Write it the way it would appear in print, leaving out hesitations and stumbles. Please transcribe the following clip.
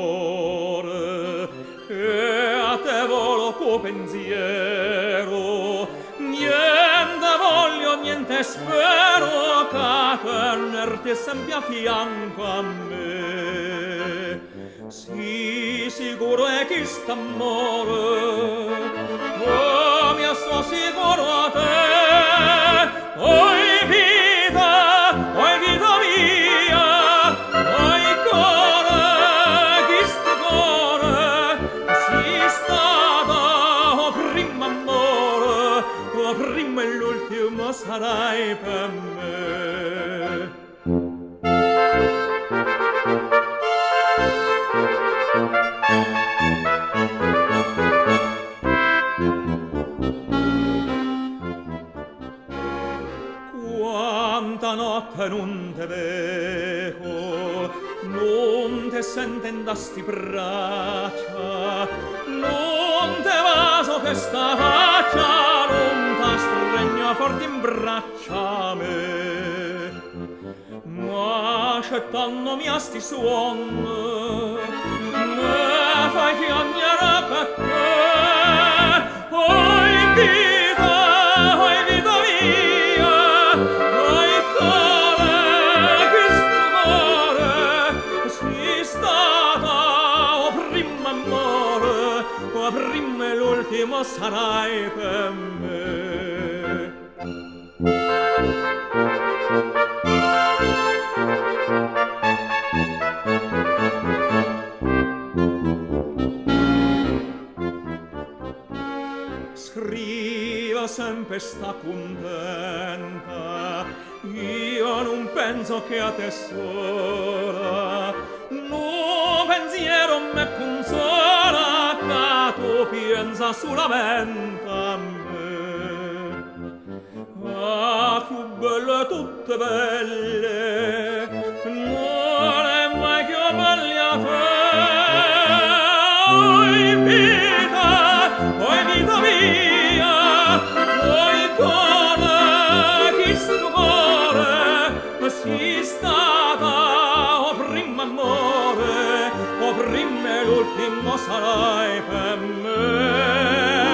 cuore, e a te volo tuo pensiero. Niente voglio, niente spero, che tenerti sempre a fianco a me. Sì, sicuro è che st'amore, come sto sicuro a te. Oi vita mia, oi cuore, che sto cuore, si stata o prima amore, o prima e l'ultimo sarai per me. Quanta notte non te vedo, non te senten da sti braccia, non te vaso che sta faccia, non te stregno forte in braccia a me. Ma accettandomi a sti suon, me fai piagnere per te. Oi vita mia, oi cuore, che sto cuore, si stata o prima amore, o prima e l'ultimo sarai per me. Scriva sempre sta contenta, io non penso che a te sola, no pensiero me consola, che tu pensa solamente a me. Ah, più belle tutte belle, non è mai più belle a te. Oi vita mia, oi cuore, che sto cuore, si stata o prima amore, o prima e l'ultimo sarai per me.